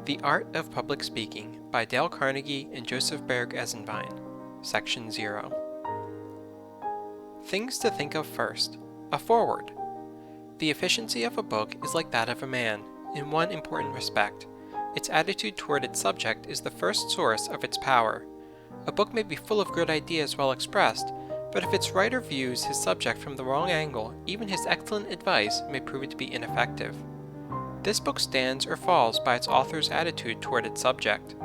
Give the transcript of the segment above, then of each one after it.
The Art of Public Speaking by Dale Carnegie and Joseph Berg Esenwein, Section 0. Things to think of first. A foreword. The efficiency of a book is like that of a man, in one important respect. Its attitude toward its subject is the first source of its power. A book may be full of good ideas well expressed, but if its writer views his subject from the wrong angle, even his excellent advice may prove to be ineffective. This book stands or falls by its author's attitude toward its subject.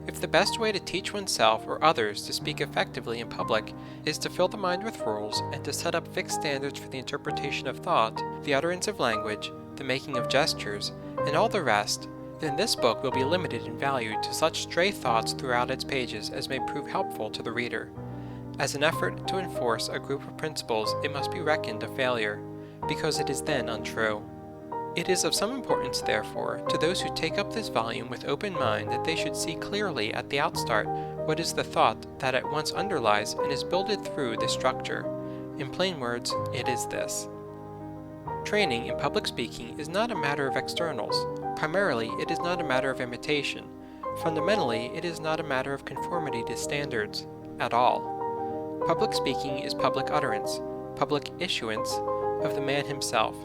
If the best way to teach oneself or others to speak effectively in public is to fill the mind with rules and to set up fixed standards for the interpretation of thought, the utterance of language, the making of gestures, and all the rest, then this book will be limited in value to such stray thoughts throughout its pages as may prove helpful to the reader. As an effort to enforce a group of principles, it must be reckoned a failure, because it is then untrue. It is of some importance, therefore, to those who take up this volume with open mind that they should see clearly at the outstart what is the thought that at once underlies and is builded through this structure. In plain words, it is this. Training in public speaking is not a matter of externals. Primarily, it is not a matter of imitation. Fundamentally, it is not a matter of conformity to standards at all. Public speaking is public utterance, public issuance of the man himself.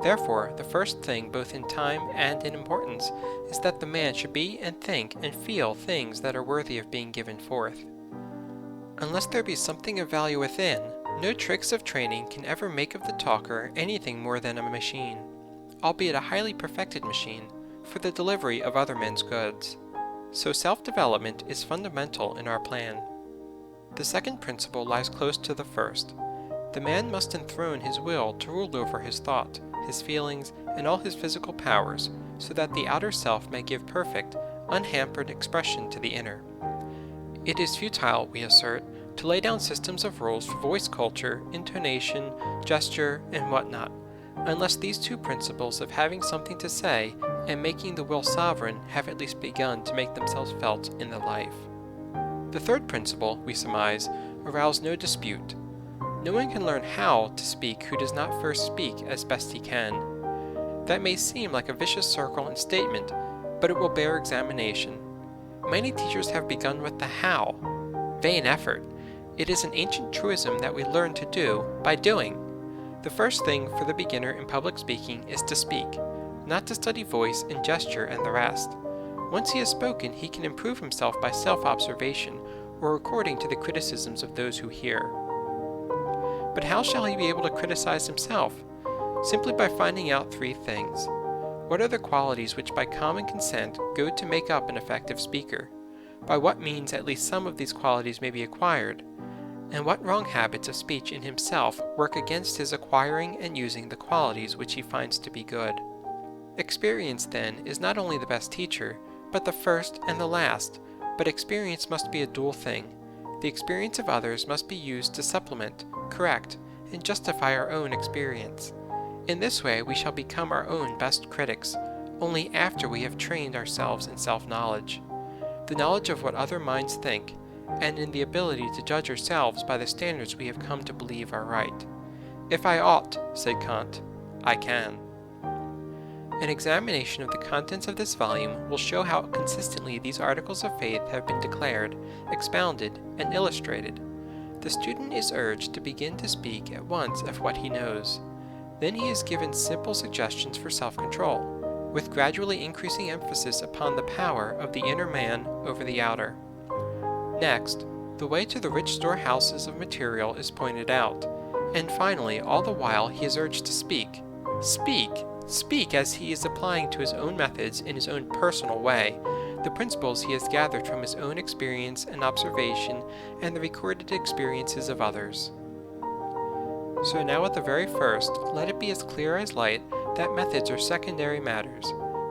Therefore, the first thing, both in time and in importance, is that the man should be and think and feel things that are worthy of being given forth. Unless there be something of value within, no tricks of training can ever make of the talker anything more than a machine, albeit a highly perfected machine, for the delivery of other men's goods. So self-development is fundamental in our plan. The second principle lies close to the first. The man must enthrone his will to rule over his thought, his feelings, and all his physical powers, so that the outer self may give perfect, unhampered expression to the inner. It is futile, we assert, to lay down systems of rules for voice culture, intonation, gesture, and whatnot, unless these two principles of having something to say and making the will sovereign have at least begun to make themselves felt in the life. The third principle, we surmise, arouse no dispute. No one can learn how to speak who does not first speak as best he can. That may seem like a vicious circle and statement, but it will bear examination. Many teachers have begun with the how. Vain effort. It is an ancient truism that we learn to do by doing. The first thing for the beginner in public speaking is to speak, not to study voice and gesture and the rest. Once he has spoken, he can improve himself by self-observation or according to the criticisms of those who hear. But how shall he be able to criticize himself? Simply by finding out three things. What are the qualities which by common consent go to make up an effective speaker? By what means at least some of these qualities may be acquired? And what wrong habits of speech in himself work against his acquiring and using the qualities which he finds to be good? Experience, then, is not only the best teacher, but the first and the last, but experience must be a dual thing. The experience of others must be used to supplement, correct, and justify our own experience. In this way we shall become our own best critics, only after we have trained ourselves in self-knowledge, the knowledge of what other minds think, and in the ability to judge ourselves by the standards we have come to believe are right. If I ought, said Kant, I can. An examination of the contents of this volume will show how consistently these articles of faith have been declared, expounded, and illustrated. The student is urged to begin to speak at once of what he knows. Then he is given simple suggestions for self-control, with gradually increasing emphasis upon the power of the inner man over the outer. Next, the way to the rich storehouses of material is pointed out, and finally, all the while he is urged to speak. Speak as he is applying to his own methods in his own personal way, the principles he has gathered from his own experience and observation and the recorded experiences of others. So now at the very first, let it be as clear as light that methods are secondary matters,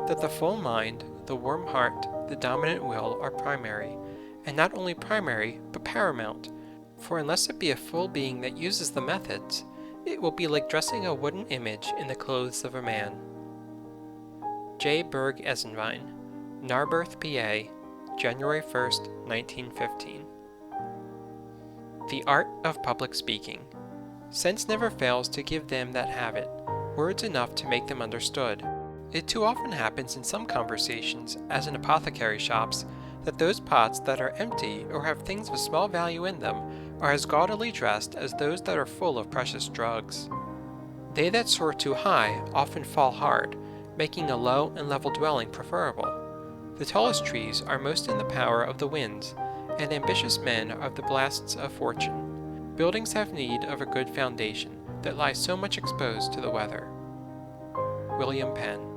that the full mind, the warm heart, the dominant will are primary, and not only primary, but paramount, for unless it be a full being that uses the methods, it will be like dressing a wooden image in the clothes of a man. J. Berg Esenwein, Narberth, PA, January 1st, 1915. The Art of Public Speaking. Sense never fails to give them that have it, words enough to make them understood. It too often happens in some conversations, as in apothecary shops, that those pots that are empty or have things of small value in them are as gaudily dressed as those that are full of precious drugs. They that soar too high often fall hard, making a low and level dwelling preferable. The tallest trees are most in the power of the winds, and ambitious men are the blasts of fortune. Buildings have need of a good foundation that lies so much exposed to the weather. William Penn.